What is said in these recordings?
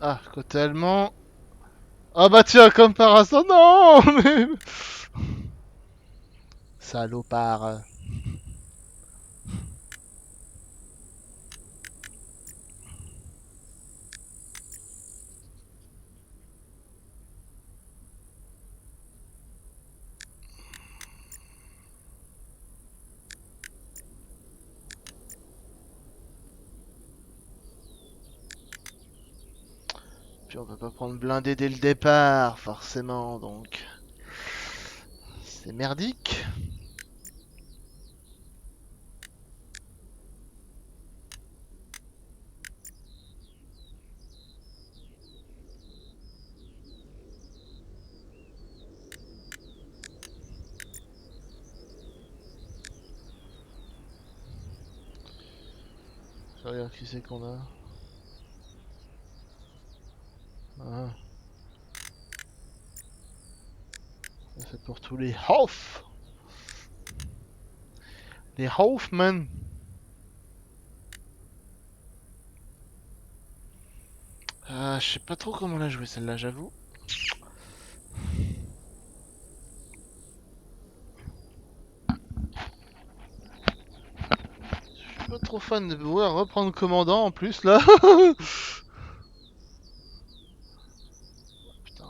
Ah, côté allemand. Ah bah tiens, comme par hasard, non mais... Salopard. Puis on peut pas prendre blindé dès le départ, forcément, donc... C'est merdique. Je regarde qui c'est qu'on a. Ah, ça c'est pour tous les Hoff. Les Hoffman. Ah, je sais pas trop comment la jouer celle-là, j'avoue. Je suis pas trop fan de pouvoir reprendre commandant en plus là. Putain.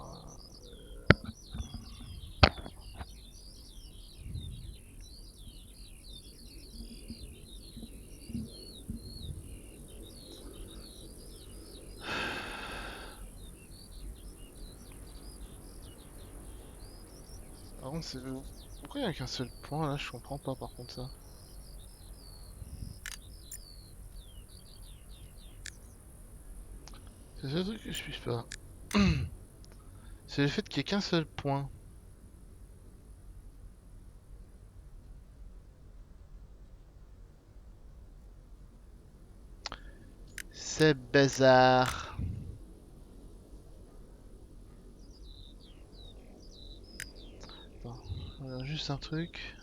Par contre, c'est... Pourquoi il y a qu'un seul point là? Je comprends pas par contre ça. C'est ce truc que je suis pas. C'est le fait qu'il y ait qu'un seul point. C'est bizarre. Attends, juste un truc.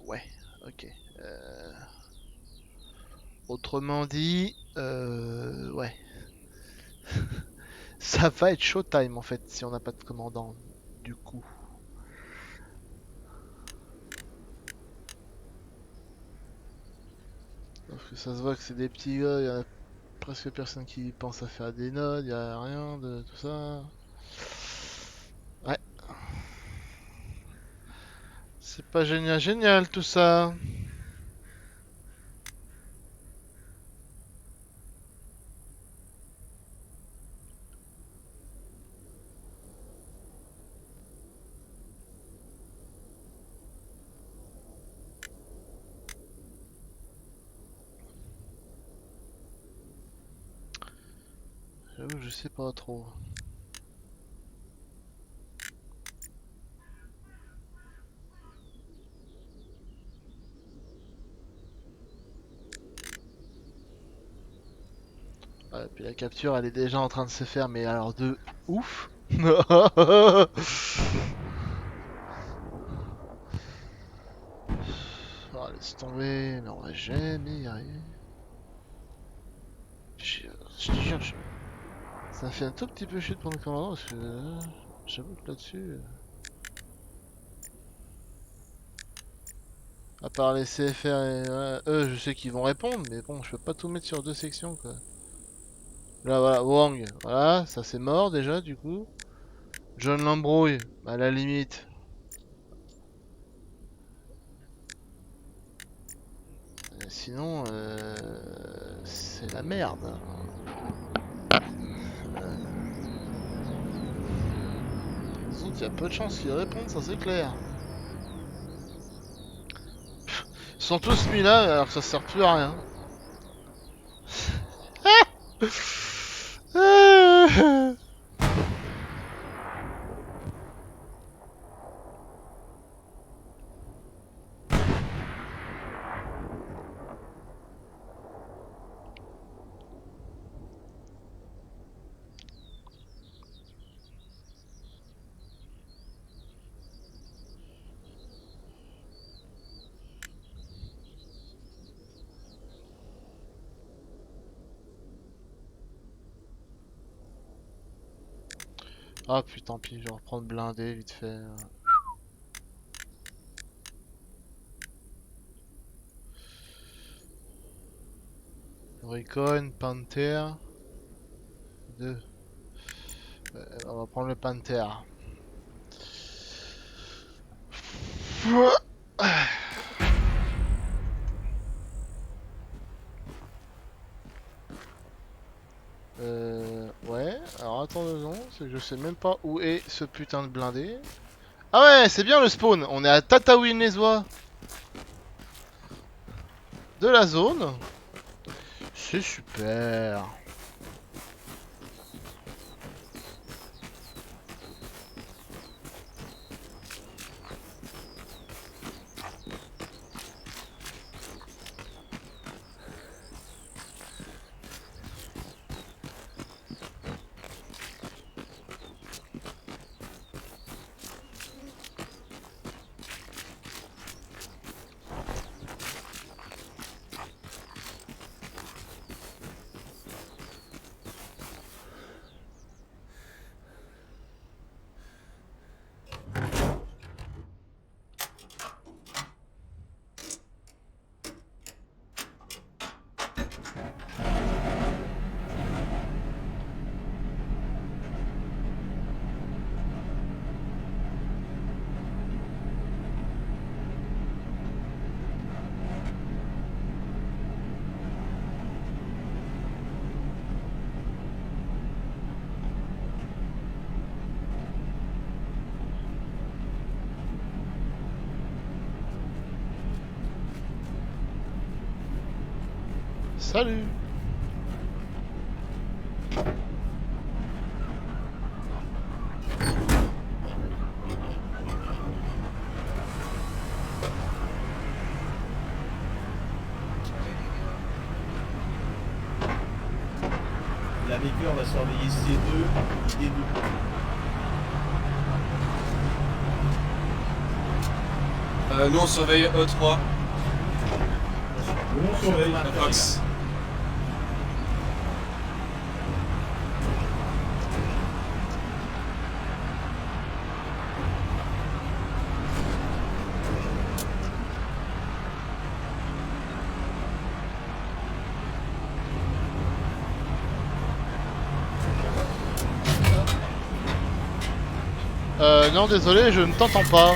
Ouais, ok. Euh, Autrement dit, ouais. Ça va être showtime en fait si on n'a pas de commandant. Du coup. Parce que ça se voit que c'est des petits gars, il y a presque personne qui pense à faire des nodes, il y a rien de tout ça. Ouais, c'est pas génial, génial tout ça. J'avoue, je sais pas trop. Ouais, puis la capture, elle est déjà en train de se faire, mais alors de ouf. Oh, laisse tomber, mais on va jamais y arriver. Je, je te jure, ça me fait un tout petit peu chier de prendre le commandant parce que j'avoue que là-dessus, à part les CFR et ouais, eux, je sais qu'ils vont répondre, mais bon, je peux pas tout mettre sur deux sections quoi. Là voilà, Wang, voilà, ça c'est mort déjà du coup. John Lambrouille, à la limite. Sinon, c'est la merde, hein. Les autres, il y a peu de chances qu'ils répondent, ça c'est clair. Ils sont tous mis là alors que ça sert plus à rien. Ah putain, tant pis, je vais reprendre blindé vite fait. Recon, Panther. 2. On va prendre le Panther. Ouais, alors attends 2 secondes, c'est que je sais même pas où est ce putain de blindé. Ah ouais, c'est bien le spawn, on est à Tatooine-les-Oies de la zone. C'est super. Salut. La Maker va surveiller C2, D2. Nous on surveille E3, On surveille. la Fox. Non désolé, je ne t'entends pas.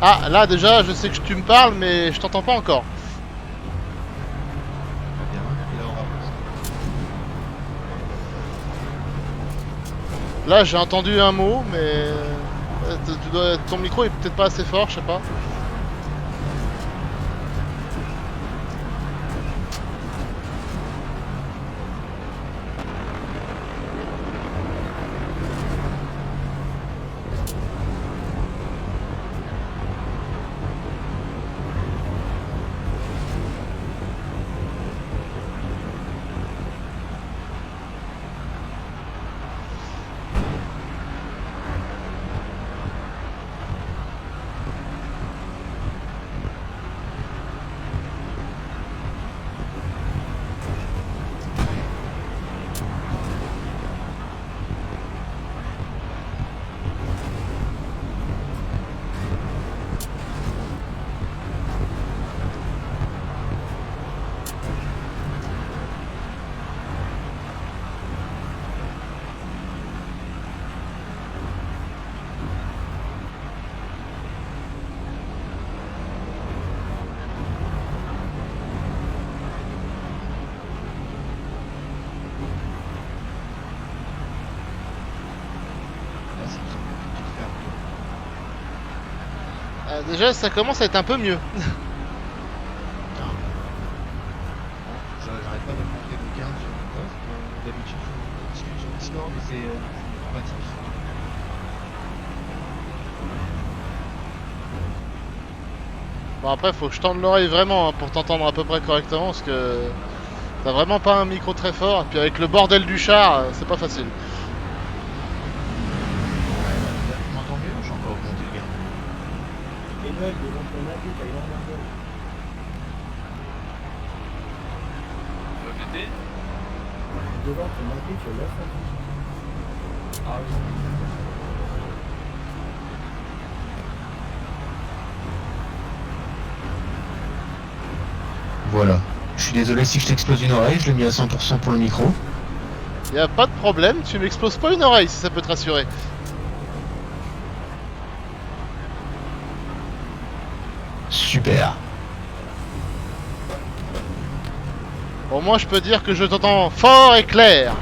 Ah, là déjà, je sais que tu me parles, mais je t'entends pas encore. Là, j'ai entendu un mot, mais ton micro est peut-être pas assez fort, je sais pas. Déjà, ça commence à être un peu mieux. J'arrête pas de monter le 15 sur mon poste. D'habitude, je discute sur Discord, mais c'est pratique. Bon, après, faut que je tende l'oreille vraiment hein, pour t'entendre à peu près correctement, parce que t'as vraiment pas un micro très fort. Et puis avec le bordel du char, c'est pas facile. Tu m'entends mieux ou je suis encore au monter le gain? devant, t'as marqué que l'infanterie. Ah oui. Voilà. Je suis désolé si je t'explose une oreille, je l'ai mis à 100% pour le micro. Y a pas de problème, tu m'exploses pas une oreille si ça peut te rassurer. Super. Au moins je peux dire que je t'entends fort et clair.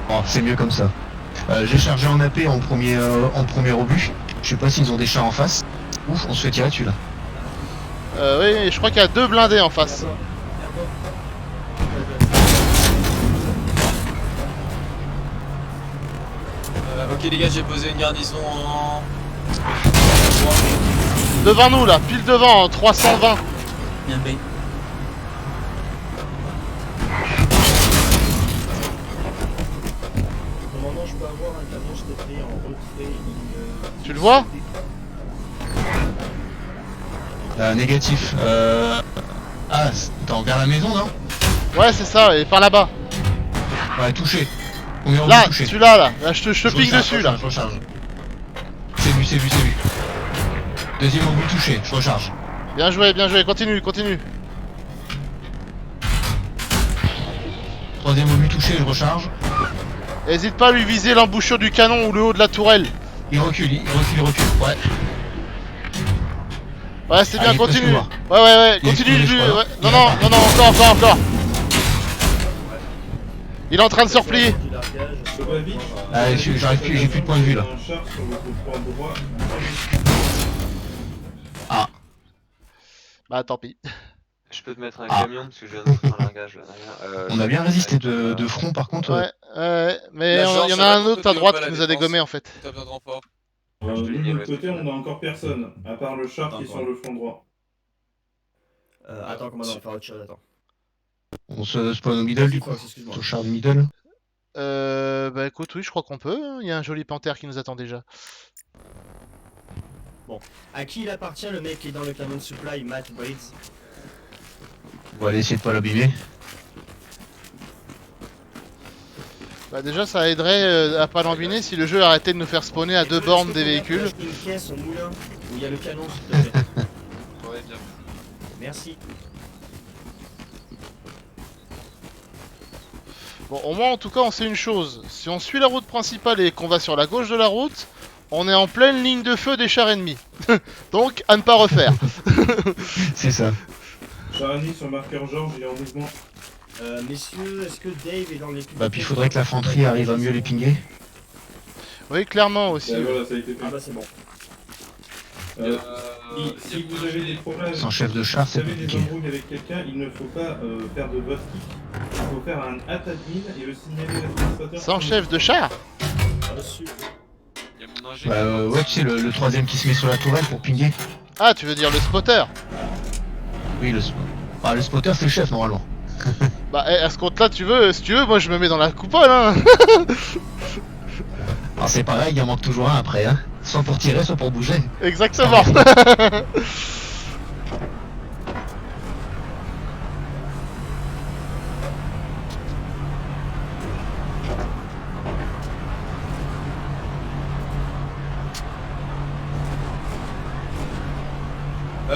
Bon, c'est mieux comme ça. J'ai chargé en AP en premier obus. Je sais pas s'ils ont des chars en face. Ouf, on se fait tirer dessus là. Oui, je crois qu'il y a 2 blindés en face. Ok les gars, j'ai posé une garnison en... Devant nous là, pile devant, en 320. Bien B. Commandant, je peux avoir un camion STP en retrait. Tu le vois? Négatif. Ah, t'en vers la maison, non? Ouais, c'est ça, et par là-bas. Ouais, touché. Combien Là, touché? celui-là, là, je te pique recharge, dessus là. Je recharge. C'est vu, c'est vu, c'est vu. Deuxième obus touché, je recharge. Bien joué, continue, continue. Troisième obus touché, je recharge. Hésite pas à lui viser l'embouchure du canon ou le haut de la tourelle. Il recule. Ouais. Ouais, c'est bien, il est presque continue. mort. Ouais, Il est continue. explosé, je crois, Ouais. non Non, encore. Il est en train de se replier. Ah, j'arrive plus, j'ai plus de point de vue là. Ah, Bah tant pis. Je peux te mettre un Ah. camion parce que je viens de faire un largage là derrière. on a bien résisté de front par contre. Ouais, mais La il y George, en ça a va un de ton autre à côté ou droite pas, qui la nous a défense dégommé en fait. T'as besoin de renfort. Nous, Je te de l'ai dit, notre ouais, côté, on a encore personne, à part le char qui est sur le front droit. Attends, commandant, on va faire autre chose, attends. On se spawn au middle du coup. Excuse-moi. Sur char du middle. Bah écoute, oui, je crois qu'on peut. Hein. Il y a un joli panthère qui nous attend déjà. À qui il appartient le mec qui est dans le camion de supply, Matt Briggs? On va aller essayer de pas l'abîmer. Bah déjà, ça aiderait à pas l'embiner si le jeu arrêtait de nous faire spawner à 2 bornes des véhicules. Une caisse au moulin où il y a le canon, s'il te plaît. Ouais, bien. Merci. Bon, au moins, en tout cas, on sait une chose. Si on suit la route principale et qu'on va sur la gauche de la route, on est en pleine ligne de feu des chars ennemis. Donc, à ne pas refaire. C'est ça. Char ennemi sur marqueur George, il est en mouvement. Messieurs, est-ce que Dave est dans l'équipe? Bah puis il faudrait que l'infanterie arrive à mieux les pinguer. Oui, clairement aussi. Et voilà, ça a été fait. Ah bah c'est bon. Si vous avez des problèmes, Sans chef de char, si c'est vous avez des compliqué. embrouilles avec quelqu'un, il ne faut pas faire de vote kick. Il faut faire un at-admin et le signaler à l'administrateur. Sans chef de char. Reçu. Il y a mon ingé. Bah ouais, tu sais, le troisième qui se met sur la tourelle pour pinguer. Ah, tu veux dire le spotter. Oui, le spotter c'est le chef normalement. Bah, à ce compte-là, si tu veux, moi je me mets dans la coupole, hein. Alors c'est pareil, il en manque toujours un après, hein. Soit pour tirer, soit pour bouger. Exactement.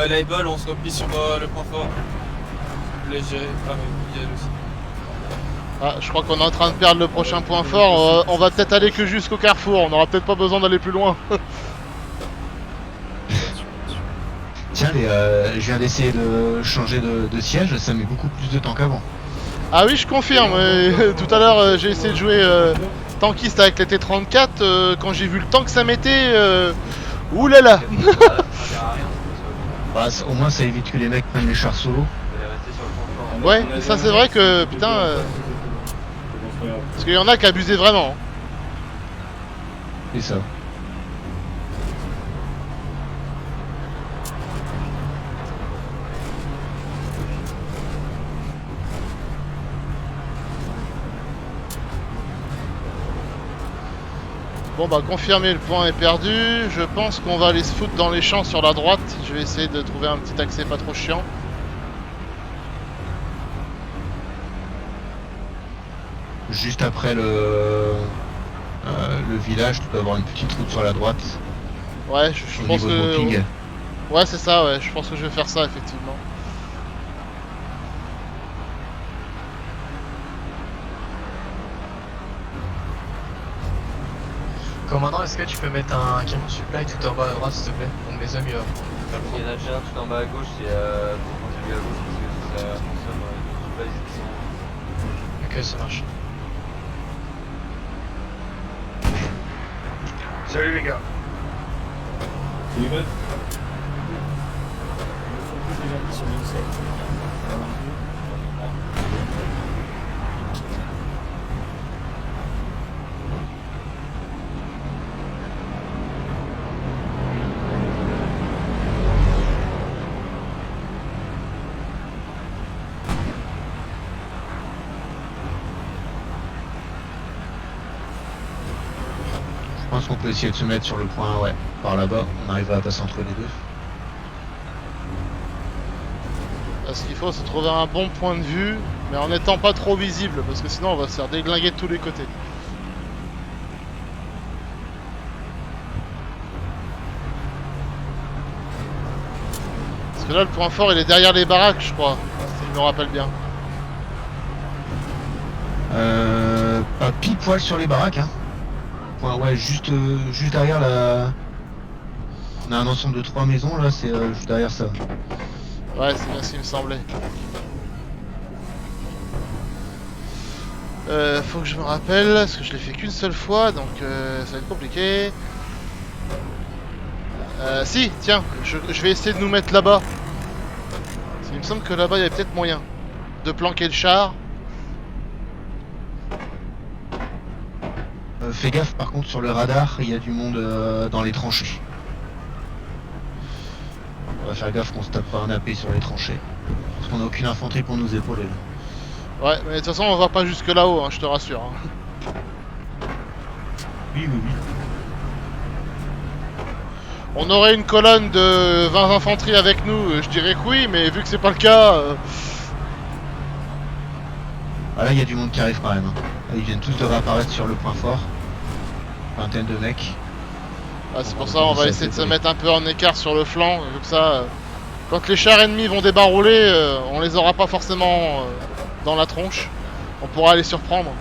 Label, on se replie sur le point fort. Je l'ai géré. Ah mais Miguel aussi. Ah, je crois qu'on est en train de perdre le prochain point fort. On va peut-être aller que jusqu'au carrefour. On aura peut-être pas besoin d'aller plus loin. Tiens, je viens d'essayer de changer de siège, ça met beaucoup plus de temps qu'avant. Ah oui, je confirme. Tout à l'heure, j'ai essayé de jouer tankiste avec les T34. Quand j'ai vu le temps que ça mettait, oulala. Bah au moins ça évite que les mecs prennent les chars solo. Vous allez rester sur le point fort. Ouais, ça c'est vrai que putain, parce qu'il y en a qui abusaient vraiment. Hein. C'est ça. Bon bah confirmé, le point est perdu. Je pense qu'on va aller se foutre dans les champs sur la droite. Je vais essayer de trouver un petit accès pas trop chiant. Juste après le village, tu peux avoir une petite route sur la droite. Ouais, je Au pense niveau de que... Woking. Ouais, c'est ça, ouais. Je pense que je vais faire ça, effectivement. Commandant, est-ce que tu peux mettre un camion supply tout en bas à droite, s'il te plaît? On mes amis Il y en a déjà un tout en bas à gauche, c'est pour continuer à gauche parce que ça consomme de base. Ok, ça marche. Salut les gars. Et les mecs, Je pense qu'on peut essayer de se mettre sur le point, ouais, par là-bas. On arrive à passer entre les deux. Là, ce qu'il faut, c'est trouver un bon point de vue, mais en étant pas trop visible, parce que sinon on va se faire déglinguer de tous les côtés. Parce que là, le point fort, il est derrière les baraques, je crois, si je me rappelle bien. Pas pile poil sur les baraques, hein. Ouais, ouais, juste derrière la... On a un ensemble de 3 maisons, là, c'est juste derrière ça. Ouais, c'est bien ce qu'il me semblait. Faut que je me rappelle, parce que je l'ai fait qu'une seule fois, donc ça va être compliqué. Si, tiens, je vais essayer de nous mettre là-bas. Parce qu'il me semble que là-bas, il y a peut-être moyen de planquer le char. Fais gaffe, par contre, sur le radar, il y a du monde dans les tranchées. On va faire gaffe qu'on se tape pas un AP sur les tranchées. Parce qu'on a aucune infanterie pour nous épauler, là. Ouais, mais de toute façon, on va pas jusque là-haut, hein, je te rassure. Hein. Oui, oui, oui. On aurait une colonne de 20 infanteries avec nous, je dirais que oui, mais vu que c'est pas le cas... Ah là, il y a du monde qui arrive quand même. Hein. Ils viennent tous de réapparaître sur le point fort. Vingtaine de mecs. Ah, c'est pour ça on va essayer de se mettre un peu en écart sur le flanc, comme ça, quand les chars ennemis vont débarrouler, on les aura pas forcément dans la tronche. On pourra les surprendre.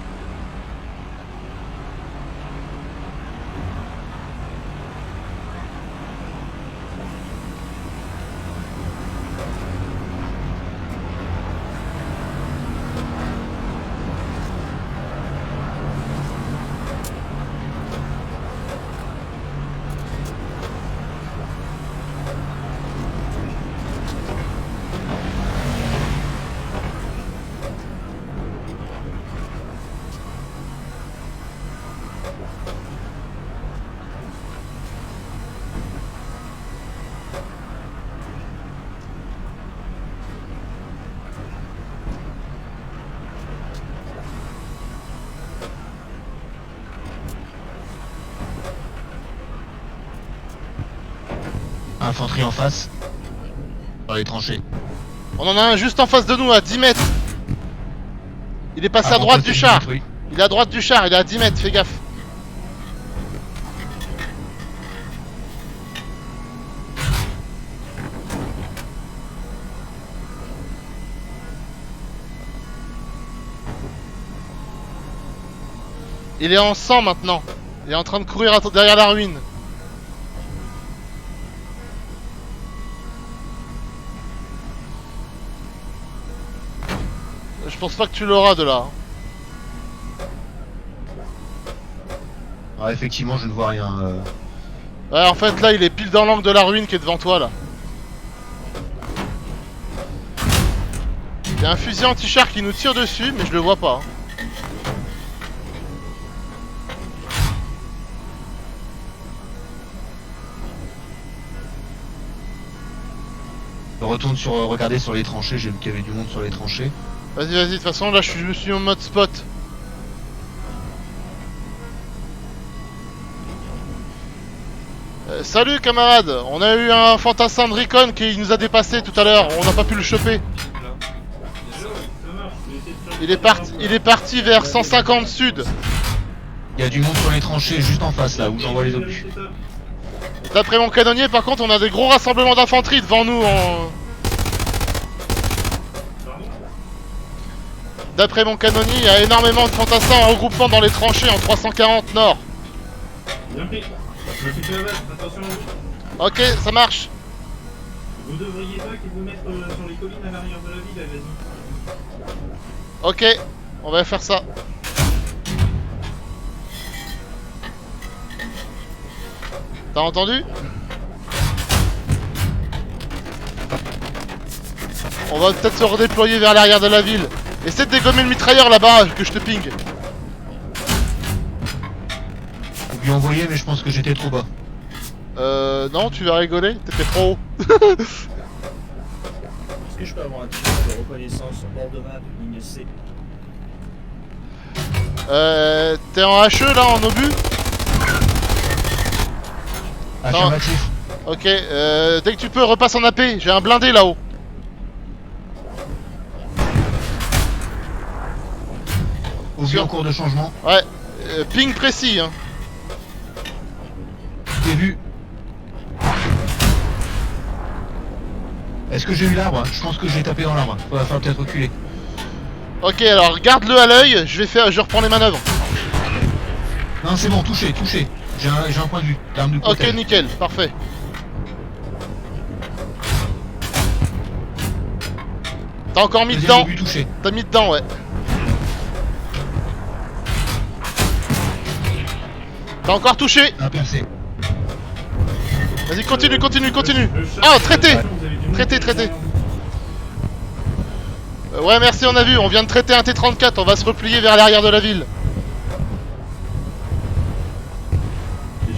Infanterie en face. Dans les tranchées. On en a un juste en face de nous, à 10 mètres. Il est passé à droite du char. Oui. Il est à droite du char, il est à 10 mètres, fais gaffe. Il est en sang maintenant. Il est en train de courir derrière la ruine. Je pense pas que tu l'auras de là. Ah, effectivement, je ne vois rien. Ouais, en fait, là, il est pile dans l'angle de la ruine qui est devant toi, là. Il y a un fusil anti-char qui nous tire dessus, mais je le vois pas. Je retourne sur regarder sur les tranchées, j'ai vu qu'il y avait du monde sur les tranchées. Vas-y, vas-y, de toute façon, là, je me suis en mode spot. Salut, camarade. On a eu un fantassin de Recon qui nous a dépassé tout à l'heure. On n'a pas pu le choper. ça marche, mais Il est parti vers 150 sud. Il y a du monde sur les tranchées juste en face là où j'envoie les obus. D'après mon canonnier, par contre, on a des gros rassemblements d'infanterie devant nous. D'après mon canonnier, il y a énormément de fantassins en regroupement dans les tranchées en 340 nord. Bien pris. Je m'occupe de la base, attention à vous. Ok, ça marche. Vous devriez pas qu'ils vous mettent sur les collines à l'arrière de la ville, vas-y. Ok, on va faire ça. T'as entendu? On va peut-être se redéployer vers l'arrière de la ville. Essaie de dégommer le mitrailleur là-bas, que je te ping. Faut lui envoyer mais je pense que j'étais trop bas. Non, tu vas rigoler, t'étais trop haut. Est-ce que je peux avoir un titre de reconnaissance sur bord de map, ligne C? T'es en HE là, en obus? Affirmatif. Ok, dès que tu peux, repasse en AP, j'ai un blindé là-haut. Obus en cours de changement. Ouais, ping précis, hein. J'ai vu. Est-ce que j'ai eu l'arbre? Je pense que j'ai tapé dans l'arbre. Va falloir peut-être reculer. Ok, alors garde-le à l'œil, je reprends les manœuvres. Non, c'est bon, touché, touché. J'ai un point de vue. L'arme du côté. Ok, nickel, parfait. T'as encore mis Deuxième dedans? obus touché. T'as mis dedans, ouais. T'as encore touché? Un percé. Vas-y, continue, continue, continue. Ah, traité! Traité, traité. Ouais, merci, on a vu, on vient de traiter un T-34, on va se replier vers l'arrière de la ville.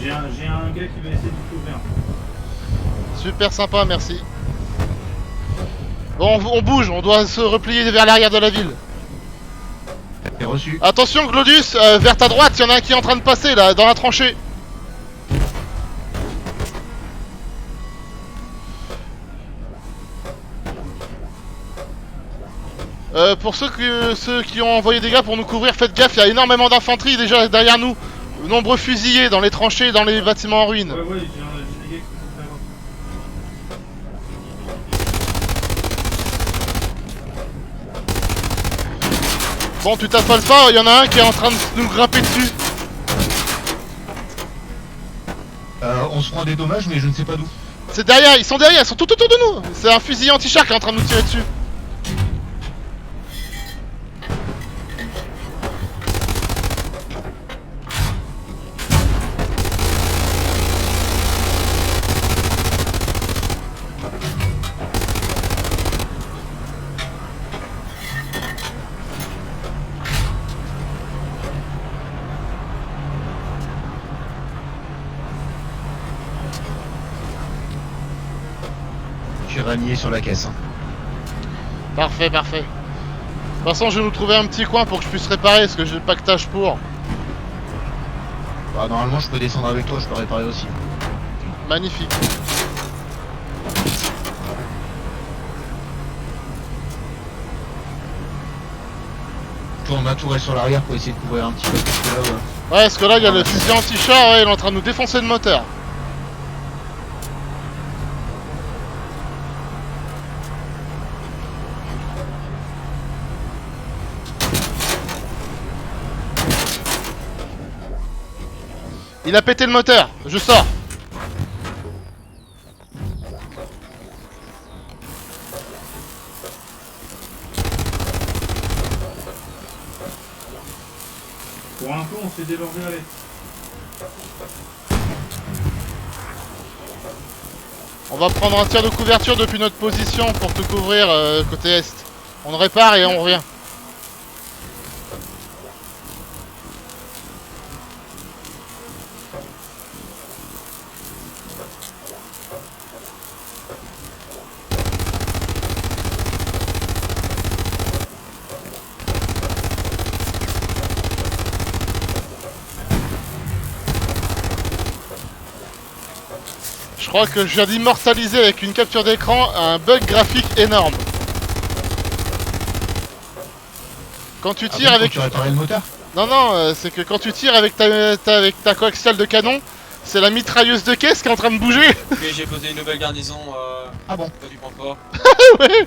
J'ai un gars qui va essayer de couvrir. Super sympa, merci. Bon, on bouge, on doit se replier vers l'arrière de la ville. C'est reçu. Attention, Glodus, vers ta droite, il y en a un qui est en train de passer, là, dans la tranchée. Pour ceux qui ont envoyé des gars pour nous couvrir, faites gaffe, il y a énormément d'infanterie déjà derrière nous. Nombreux fusillés dans les tranchées, dans les bâtiments en ruine. Ouais, j'ai des gars qui sont très loin. Bon, tu t'affales pas, il y en a un qui est en train de nous grimper dessus. On se prend des dommages, mais je ne sais pas d'où. C'est derrière, ils sont derrière, ils sont tout autour de nous. C'est un fusil anti-char qui est en train de nous tirer dessus. J'ai ranié sur la caisse. Hein. Parfait, parfait. De toute façon, je vais nous trouver un petit coin pour que je puisse réparer, parce que j'ai le pactage pour. Bah, normalement, je peux descendre avec toi, je peux réparer aussi. Magnifique. Je tourne ma tourelle sur l'arrière pour essayer de couvrir un petit peu. Parce que là, Ouais, parce que là, il y a le fusil anti-char, ouais, il est en train de nous défoncer le moteur. Il a pété le moteur, je sors. Pour info, on s'est débordé à l'est. On va prendre un tir de couverture depuis notre position pour te couvrir côté est. On répare et on revient. Je crois que je viens d'immortaliser avec une capture d'écran un bug graphique énorme. Quand tu Ah tires bon, avec... quand tu réparais le moteur. Non, non, c'est que quand tu tires avec ta coaxiale de canon, c'est la mitrailleuse de caisse qui est en train de bouger. Ok, j'ai posé une nouvelle garnison Ah bon. près du point fort. Ouais.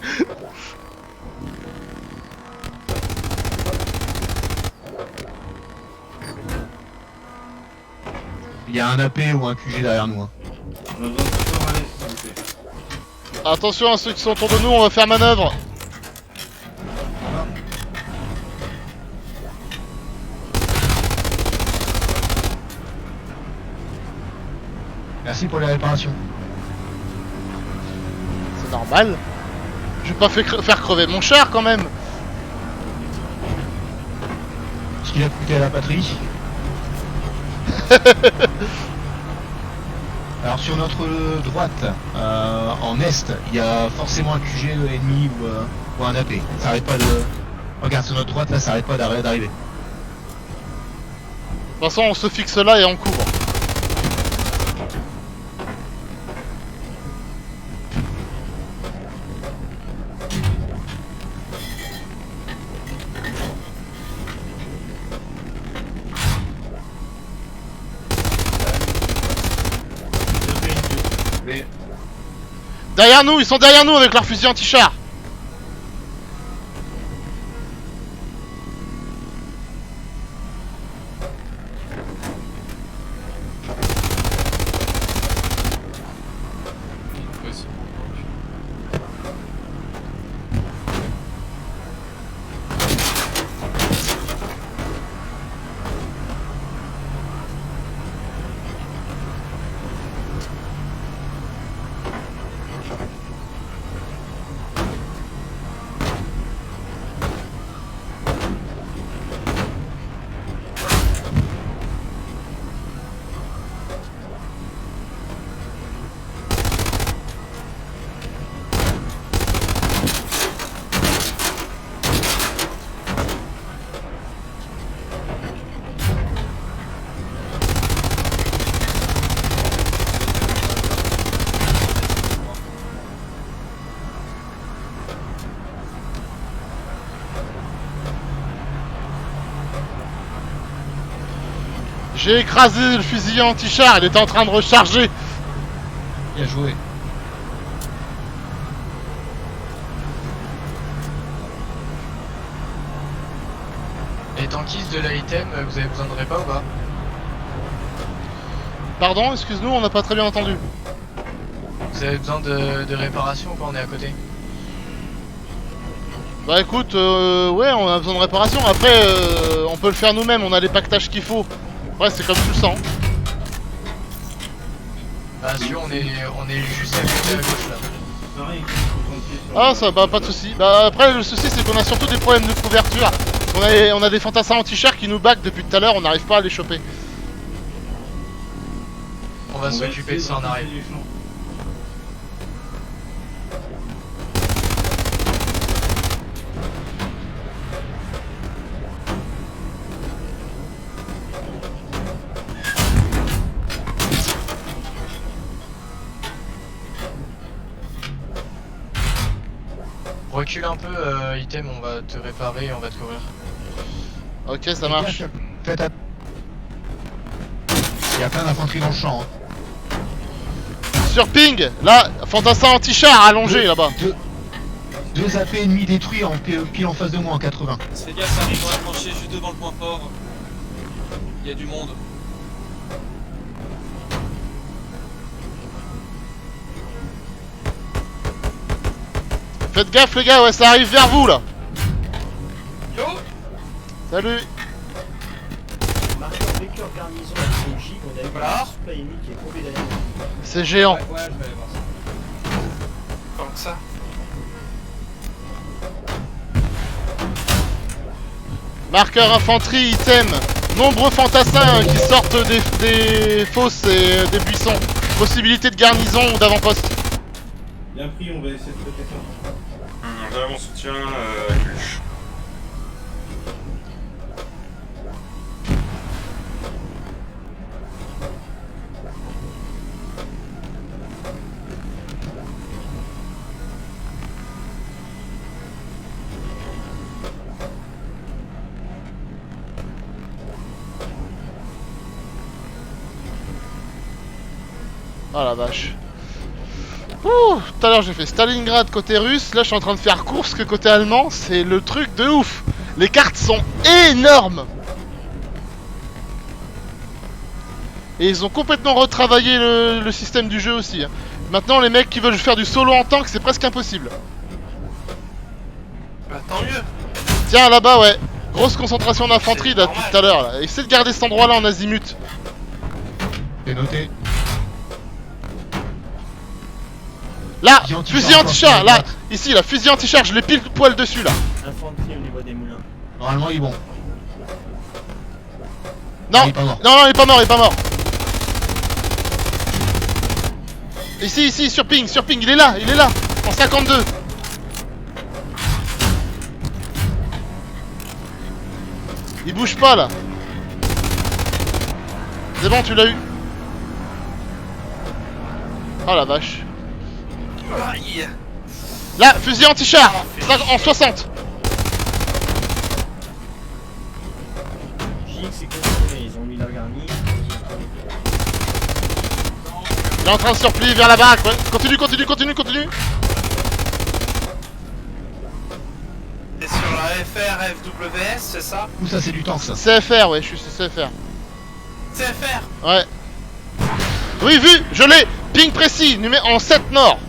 Il y a un AP ou un QG derrière nous. Hein. On a besoin de support à l'est, s'il vous plaît. Attention à ceux qui sont autour de nous, on va faire manœuvre. Merci pour les réparations. C'est normal. Je vais pas faire crever mon char quand même. Ce qu'il a coûté à la patrie. Alors sur notre droite, en est, il y a forcément un QG ennemi ou un AP. Ça arrête pas de... Regarde sur notre droite là, ça arrête pas d'arriver. De toute façon, on se fixe là et on couvre. Derrière nous, ils sont derrière nous avec leurs fusils anti-char. Vas-y. J'ai écrasé le fusilier anti-char, il était en train de recharger. Bien joué. Les tankistes de l'item, vous avez besoin de répa ou pas? Pardon, excuse-nous, on n'a pas très bien entendu. Vous avez besoin de réparation ou pas? On est à côté. Bah écoute, ouais, on a besoin de réparation. Après, on peut le faire nous-mêmes, on a les pactages qu'il faut. Ouais, c'est comme tu le sens. Bah si, on est juste à côté à gauche là. Pareil, faut compter sur Ah, ça, bah pas de soucis. Bah après, le souci, c'est qu'on a surtout des problèmes de couverture. On a des fantassins anti-char qui nous back depuis tout à l'heure, on n'arrive pas à les choper. On va s'occuper de ça en arrière. du champ. Recule un peu, item, on va te réparer et on va te couvrir. Ok, ça marche. Faites attention. Il y a plein d'infanterie dans le champ. Hein. Sur ping, là, fantassin anti-char allongé là-bas. Deux AP ennemis détruits en pile en face de moi en 80. Fais gaffe, ça arrive dans la tranchée juste devant le point fort. Il y a du monde. Faites gaffe les gars, ouais, ça arrive vers vous là. Yo! Salut. Marqueur Baker garnison à CJ, on a eu Voilà. un supply ennemi qui est tombé derrière nous. C'est géant. Ouais, je vais aller voir ça. Tant que ça. Marqueur infanterie, item. Nombreux fantassins qui sortent des fosses et des buissons. Possibilité de garnison ou d'avant-poste. Bien pris, on va essayer de traiter ça. J'ai mon soutien, Luche. Oh la vache. Ouh, tout à l'heure j'ai fait Stalingrad côté russe, là je suis en train de faire Kursk côté allemand, c'est le truc de ouf. Les cartes sont énormes. Et ils ont complètement retravaillé le système du jeu aussi. Hein. Maintenant les mecs qui veulent faire du solo en tank, c'est presque impossible. Bah tant mieux. Tiens là-bas ouais, grosse concentration d'infanterie là depuis tout à l'heure là. Essaie de garder cet endroit là en azimut. C'est noté. Là, Fusil anti-char, fusil anti-char, encore, là, droite. ici, là, fusil anti-char, je l'ai pile poil dessus, là. Infanterie au niveau des moulins. Normalement, il est bon. Non, Il est pas mort. non, il est pas mort, il est pas mort. Ici, sur ping, il est là, en 52. Il bouge pas, là. C'est bon, tu l'as eu. Oh la vache. Aïe. Là, fusil anti-char, en 60. JX c'est confirmé, ils ont mis la garnie. Il est en train de se replier vers la baraque, ouais. Continue. T'es sur la FR, FWS, c'est ça? Ouh, ça, c'est du tank, ça. CFR, ouais, je suis CFR. CFR. Ouais. Oui, vu, je l'ai. Ping précis, en 7 nord.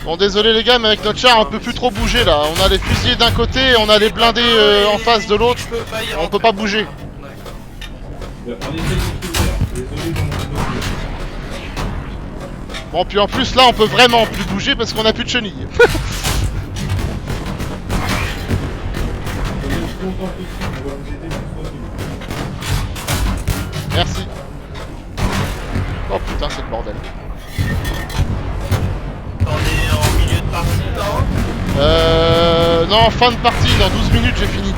Bon, désolé les gars, mais avec notre char, on peut plus trop bouger là. On a les fusiliers d'un côté, on a les blindés en face de l'autre. On peut pas bouger. On essaie de tout faire. Désolé pour mon dossier. Bon, puis en plus là, on peut vraiment plus bouger parce qu'on a plus de chenilles. On est content ici, on va vous aider le plus possible. Merci. Oh putain, c'est le bordel. On est en milieu de partie, non? Non, fin de partie, dans 12 minutes j'ai fini.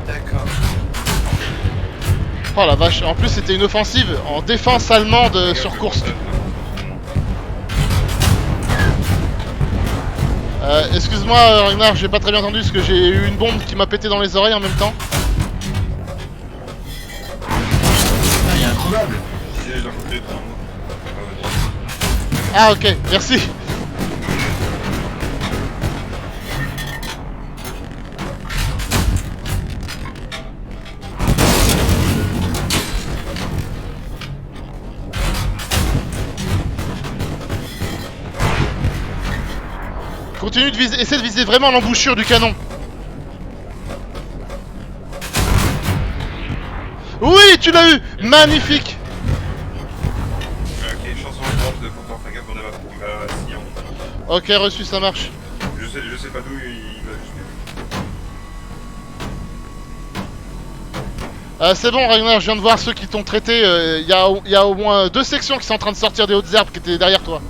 D'accord. Oh la vache, en plus c'était une offensive en défense allemande sur Kursk. Excuse-moi Ragnar, j'ai pas très bien entendu parce que j'ai eu une bombe qui m'a pété dans les oreilles en même temps. Ah, il y a un crevable. Si, d'un côté, devant moi. Ah ok, merci. Continue de viser, essaie de viser vraiment l'embouchure du canon. Oui, tu l'as eu. Magnifique. Ok, chanson de drop de Content Fagab, on va Sion. Ok, reçu, ça marche. Je sais pas d'où il va juste. C'est bon Ragnar, je viens de voir ceux qui t'ont traité. Il y a au moins 2 sections qui sont en train de sortir des hautes herbes qui étaient derrière toi.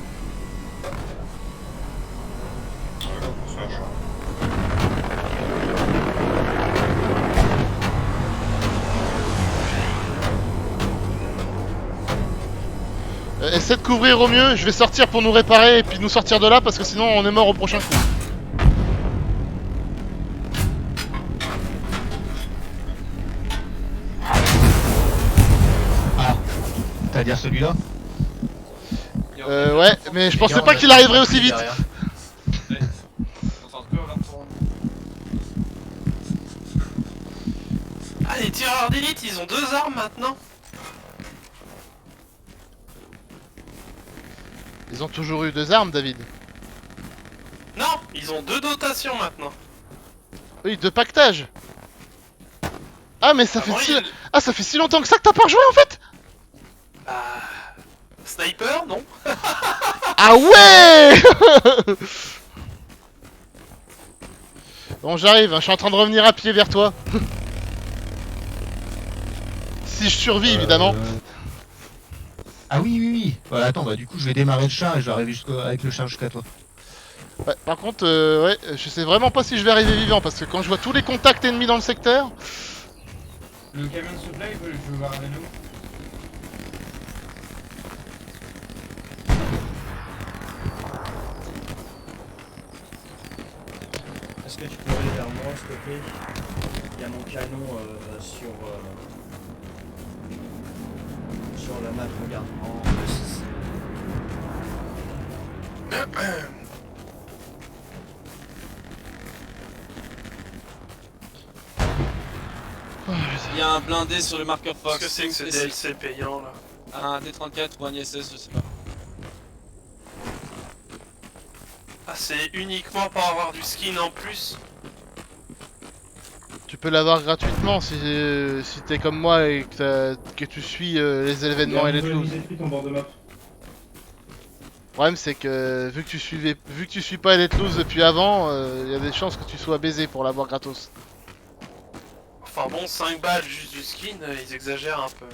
Essaie de couvrir au mieux, je vais sortir pour nous réparer et puis nous sortir de là parce que sinon on est mort au prochain coup. Ah, c'est-à-dire celui-là? Ouais, mais je pensais pas qu'il arriverait aussi vite. Ah, les tireurs d'élite, ils ont 2 armes maintenant. Ils ont toujours eu 2 armes, David. Non, ils ont 2 dotations maintenant. Oui, 2 pactages. Ah, mais ça fait Avant, si... il- Ah, ça fait si longtemps que ça que t'as pas rejoué en fait. Sniper, non? Ah ouais. Bon, j'arrive, hein, je suis en train de revenir à pied vers toi. Si je survis, évidemment. Ah oui. Voilà, attends, bah du coup, je vais démarrer le char et je vais arriver avec le char jusqu'à toi. Ouais, par contre, ouais, je sais vraiment pas si je vais arriver vivant parce que quand je vois tous les contacts ennemis dans le secteur. Le camion de supply, je veux voir avec nous. Est-ce que tu peux aller vers moi? s'il te plaît. Il y a mon canon sur la map, regarde. En 6. Il y a un blindé sur le marqueur Fox. Qu'est-ce que c'est que ce DLC payant là? Un T-34 ou un ISS, je sais pas. Ah, c'est uniquement pour avoir du skin en plus? Tu peux l'avoir gratuitement si t'es comme moi et que tu suis les événements et les news. en bord de map. Le problème c'est que vu que tu suis pas Elite Loose depuis avant, il y a des chances que tu sois baisé pour l'avoir gratos. Enfin bon, 5 balles juste du skin, ils exagèrent un peu.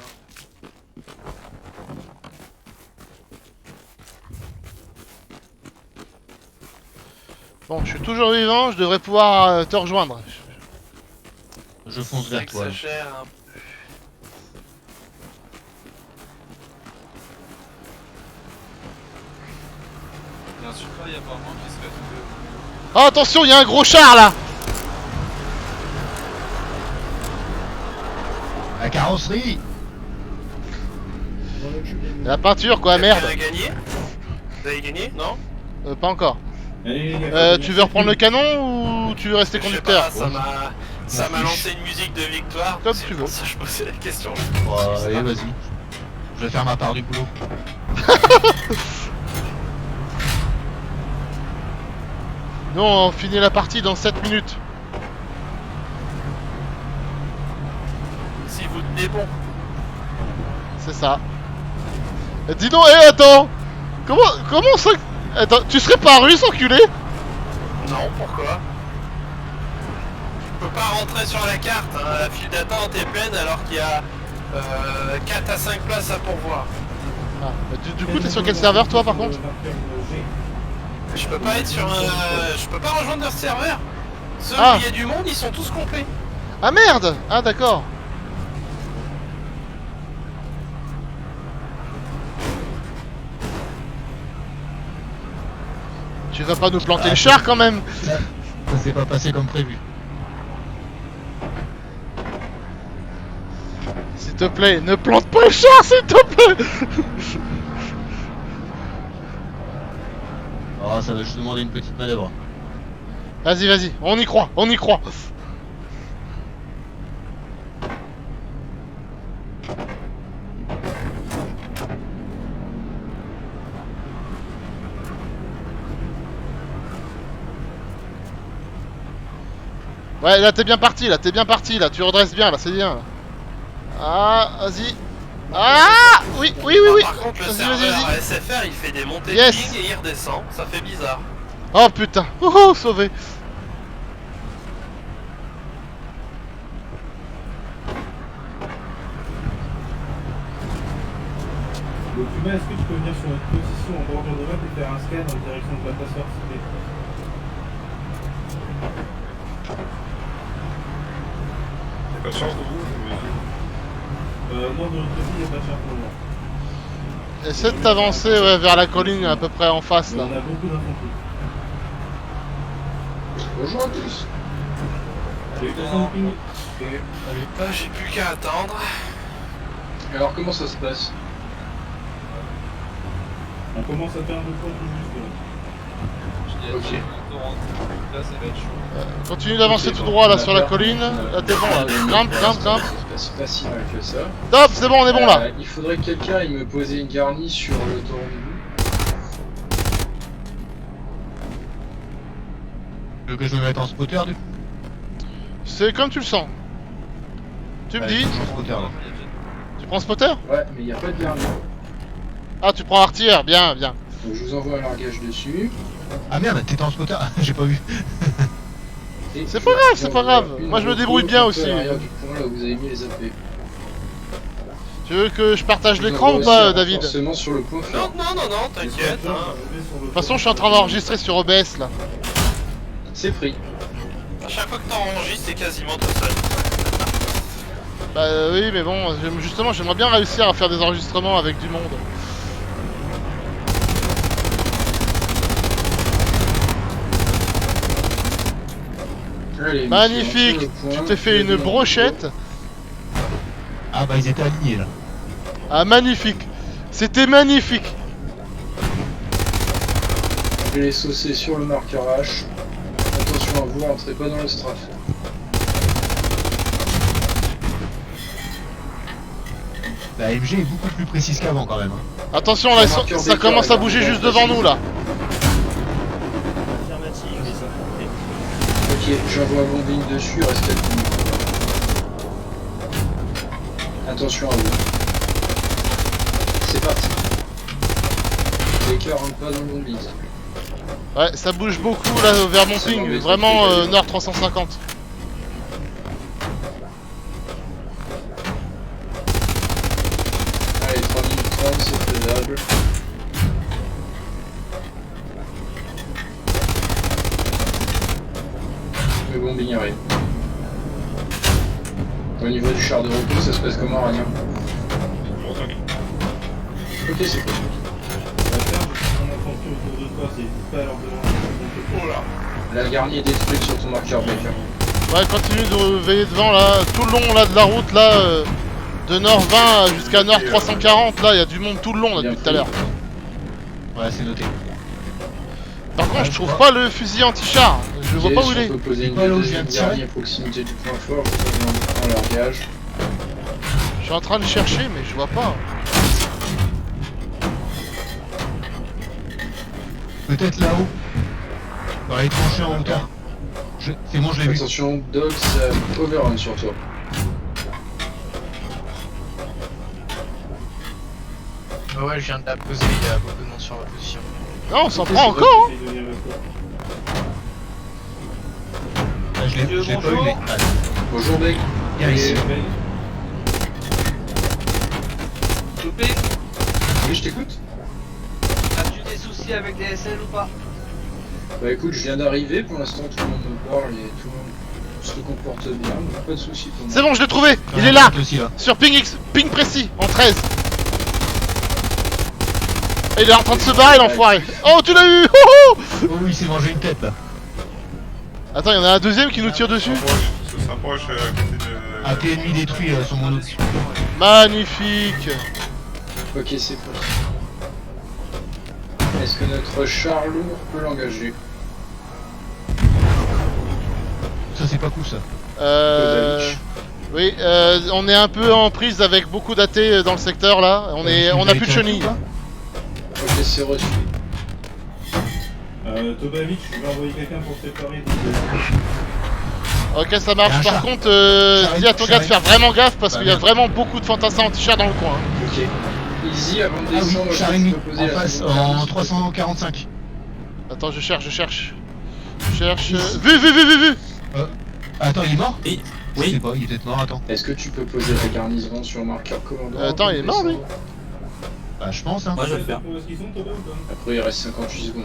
Bon, je suis toujours vivant, je devrais pouvoir te rejoindre. Je fonce Ils vers toi. exagèrent un peu. Il y a un super, il y a apparemment qui se fait tout. Oh, attention, il y a un gros char là! La carrosserie. La peinture quoi, merde! Quelqu'un a gagné? Vous avez gagné? Non? Pas encore. Allez, les gars, Tu veux reprendre le canon ou tu veux rester Je sais conducteur? pas, ça m'a lancé une musique de victoire. Comme c'est tu pour veux. ça que je posais la question. Allez, vas-y. Je vais faire ma part du boulot. Nous on finit la partie dans 7 minutes. Si vous tenez bon. C'est ça. Dis donc, attends! Comment ça? Attends, tu serais pas russe, enculé? Non, pourquoi? Je peux pas rentrer sur la carte, hein. La file d'attente est pleine alors qu'il y a 4 à 5 places à pourvoir. Ah, du coup, t'es sur quel serveur toi par contre? Je peux pas être sur je peux pas rejoindre leur serveur. Ceux Ah. où il y a du monde, ils sont tous complets. Ah merde! Ah d'accord. Tu vas pas nous planter le char quand même? Ça s'est pas passé comme prévu. S'il te plaît, ne plante pas le char s'il te plaît! Oh, ça va juste demander une petite manœuvre. Vas-y, vas-y, on y croit, on y croit! Ouais, là t'es bien parti, là, tu redresses bien, là, c'est bien. Là. Ah, vas-y. Ah, oui, oui, oui, oui. Par contre, le Vas-y, serveur vas-y. SFR, il fait des montées Yes. de ping et il redescend. Ça fait bizarre. Oh putain, oh, sauvé. Donc, Humain, est-ce que tu peux venir sur notre position en bordure de map et faire un scan en direction de la passeur, s'il te plaît? Y'a pas de chance de vous? Non, de notre côté, il n'y a pas de chance pour le moment. Essaie de t'avancer ouais, vers la colline à peu près en face Mais là. on a beaucoup d'infanterie. Bonjour à tous. Allez, 200 ping. J'ai plus qu'à attendre. Alors comment ça se passe? On commence à faire un peu trop juste là. Ok. Là, ça va être chaud. Continue d'avancer Ok, tout bon, droit là on a sur la peur. colline. Là t'es bon là. Grimpe, grimpe, grimpe. C'est pas si mal que ça. Stop, c'est bon, on est bon là. Il faudrait que quelqu'un aille me poser une garnie sur le torrent du bout. Tu veux que je me mette en spotter du coup? C'est comme tu le sens. Tu me Allez, dis, je suis en spotter là. tu prends spotter? Ouais, mais il n'y a pas de garnie. Ah, tu prends artilleur, bien, bien. Donc je vous envoie un largage dessus. Ah merde, t'étais en spotter. J'ai pas vu. Et C'est je pas grave, vous c'est pas envoie grave. une Moi, je me reco débrouille bien un peu aussi. à l'arrière du point là où vous avez mis les AP. Tu veux que je partage Je vous l'écran envoie ou pas, aussi un David? De renforcement sur le point Non, fort. non, non, non, t'inquiète. Hein. toute façon, je suis en train d'enregistrer sur OBS là. C'est pris. À chaque fois que t'enregistres, c'est quasiment tout seul. Bah oui, mais bon, justement, j'aimerais bien réussir à faire des enregistrements avec du monde. Allez, Magnifique. monsieur, Tu point. t'es fait une brochette. Ah bah ils étaient alignés là. Ah, magnifique. C'était magnifique. Je vais les saucer sur le marqueur H. Attention à vous, rentrez pas dans le strafe. La MG est beaucoup plus précise qu'avant quand même. Attention, là, ça commence à bouger juste devant nous, là. Affirmative, les Ok, j'envoie un bombing dessus, reste 4 minutes. Attention à vous. C'est parti. Les cœurs rentrent pas dans le bombing. Ouais, ça bouge beaucoup, là, vers mon ping. Vraiment, nord 350. Allez, 3 minutes 30, c'est faisable. Le bombing arrive. Au niveau du char de repos, ça se passe comment, Rania? Bon, t'inquiète. Ok, c'est cool. On va faire, je prends mon attention autour de toi, c'est pas à leur demander. Oh là. La garnie est détruite sur ton marqueur Baker. Ouais, continue de veiller devant, là. Tout le long, là, de la route, là. De nord 20 jusqu'à nord 340, là, il y a du monde tout le long, là, depuis tout à l'heure. Ouais, c'est noté. Par contre, je trouve pas le fusil anti-char. Je vois pas où il est. On peut poser une pas là où je viens deuxième de tirer. garnie à proximité du point fort, je vous en leur gage. Je suis en train de chercher, mais je vois pas. Peut-être là-haut. Dans les tranchées en hauteur. C'est bon, je l'ai vu. Attention, Doc, ça overrun sur toi. Bah ouais, je viens de la poser, il y a beaucoup de monde sur ma position. Non, on s'en prend encore, hein. J'essaie de venir vers toi. Ah, je l'ai pas eu, mais. Ah, Bonjour, Beck. viens ici. Loupé, Oui, je t'écoute. as-tu des soucis avec les SL ou pas? Bah écoute, je viens d'arriver, pour l'instant tout le monde me parle et tout le monde se comporte bien, donc pas de soucis pour moi. C'est bon, je l'ai trouvé. Il Ah, est là. Aussi, là. Sur ping X, ping précis, en 13. Et il est en train de se barrer, l'enfoiré. Oh, tu l'as eu. Oh, oh. Oh oui, il s'est mangé une tête là. Attends, il y en a un deuxième qui nous tire dessus. Ça s'approche à côté de... AP ennemi détruit sur mon autre. Magnifique. Ok, c'est parti. Est-ce que notre char lourd peut l'engager? Ça, c'est pas cool ça. Oui, on est un peu en prise avec beaucoup d'AT dans le secteur là. On a plus de chenilles. Ok, c'est reçu. Tobavic, je vais envoyer quelqu'un pour se préparer. Ok, ça marche. Un Par char. contre, dis à ton gars de J'arrive. faire vraiment gaffe parce Bah, qu'il y a merde. vraiment beaucoup de fantassins anti-char dans le coin. Ok. Easy, avant de Ah oui, descendre, char je ennemi peux poser en la face seconde en garnie, 345. Attends, je cherche. Je cherche. Vu. Attends, il est mort? Oui. Je sais pas, il est peut-être mort, attends. Est-ce que tu peux poser la garnison sur marqueur commandant? Attends, il est mort, lui. Bah, je pense, hein. Moi je vais le faire. Où est-ce qu'ils sont, Toba, ou pas? Après, il reste 58 secondes.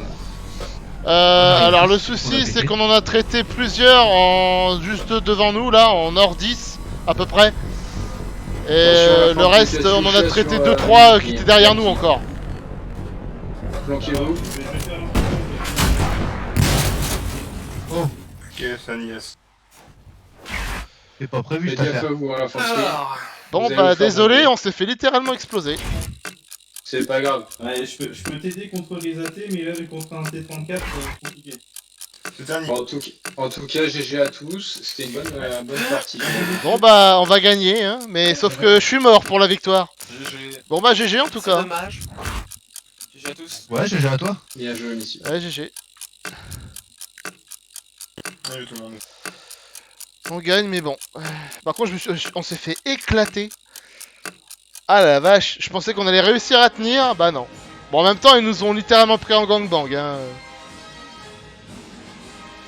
Alors le on souci a c'est pété. qu'on en a traité plusieurs en juste devant nous là, en nord 10 à peu près. Et Attention, la le reste fortification on en a sur, traité 2-3 qui étaient derrière nous encore. Flanquez-vous. Je vais faire un peu. Ok, c'est Nias. C'est pas prévu Faites cette gaffe à affaire. vous, hein, l'infanterie. Alors, Bon Vous allez bah vous faire désolé, monter. on s'est fait littéralement exploser. C'est pas grave. Ouais, je peux t'aider contre les AT, mais là, contre un T34, c'est compliqué. C'est dernier. En tout cas, GG à tous. C'était une bonne partie. Bon bah on va gagner hein, mais sauf que je suis mort pour la victoire. GG. Bon bah GG en tout c'est cas. dommage. GG à tous. Ouais, GG à toi. Bien joué, monsieur. Ouais GG. Salut tout le monde. On gagne mais bon. Par contre on s'est fait éclater. Ah la vache, je pensais qu'on allait réussir à tenir, bah non. Bon en même temps ils nous ont littéralement pris en gangbang hein.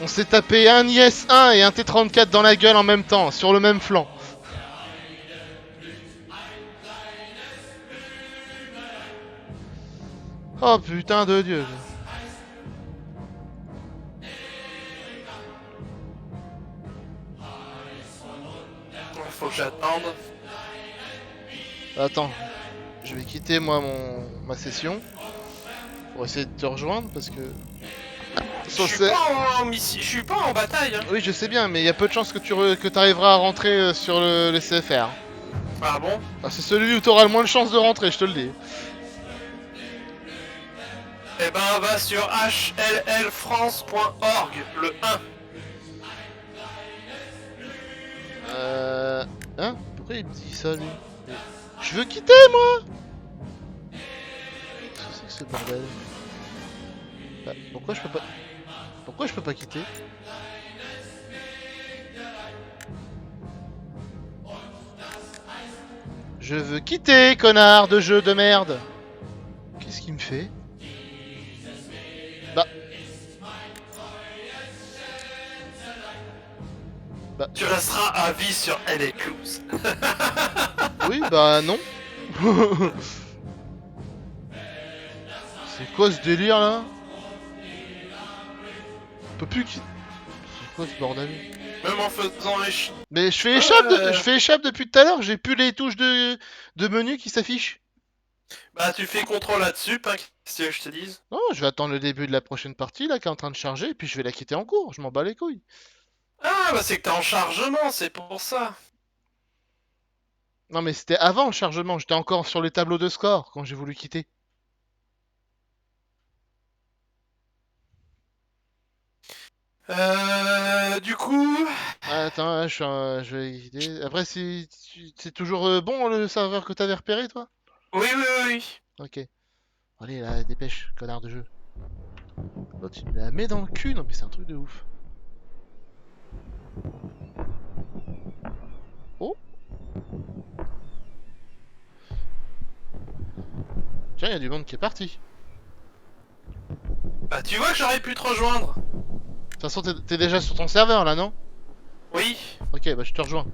On s'est tapé un IS-1 et un T-34 dans la gueule en même temps, sur le même flanc. Oh putain de Dieu. Faut que j'attende. Attends, je vais quitter moi ma session pour essayer de te rejoindre parce que... Je suis pas en mission, je suis pas en bataille. Hein. Oui, je sais bien, mais il y a peu de chances que tu arriveras à rentrer sur le CFR. Ah bon? Ah, c'est celui où tu auras le moins de chances de rentrer, je te le dis. Eh ben, va sur hllfrance.org, le 1. Hein? Pourquoi il me dit ça, lui? Je veux quitter, moi! Qu'est-ce que c'est que ce bordel? Bah, pourquoi je peux pas... Pourquoi je peux pas quitter? Je veux quitter, connard de jeu de merde! Qu'est-ce qu'il me fait? Bah... Tu resteras à vie sur LA Cruise. Oui, bah non. C'est quoi ce délire là? On peut plus quitter. C'est quoi ce bordel? Même en faisant les Mais je fais échappe depuis tout à l'heure, j'ai plus les touches de menu qui s'affichent. Bah tu fais contrôle là-dessus, pas qu'est-ce que je te dise. Non, je vais attendre le début de la prochaine partie là qui est en train de charger, et puis je vais la quitter en cours, je m'en bats les couilles. Ah bah c'est que t'es en chargement, c'est pour ça. Non mais c'était avant le chargement, j'étais encore sur les tableaux de score quand j'ai voulu quitter. Du coup... Attends, je vais quitter. Après, c'est toujours bon le serveur que t'avais repéré, toi? Oui, oui, oui. Ok. Allez, là, dépêche, connard de jeu. L'autre, il me la met dans le cul, non mais c'est un truc de ouf. Oh! Tiens, il y a du monde qui est parti. Bah tu vois que j'aurais pu te rejoindre. De toute façon, t'es déjà sur ton serveur là, non? Oui. Ok, bah je te rejoins.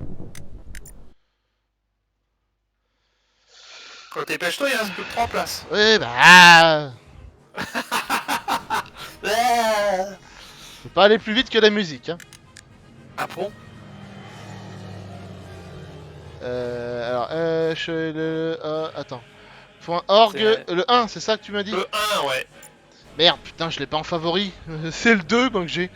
Dépêche-toi, il reste plus que 3 places. Ouais, bah... Faut pas aller plus vite que la musique, hein. Ah bon? Alors, attends. .org, le 1, c'est ça que tu m'as dit? Le 1, ouais. Merde, putain, je l'ai pas en favori. C'est le 2, moi, que j'ai.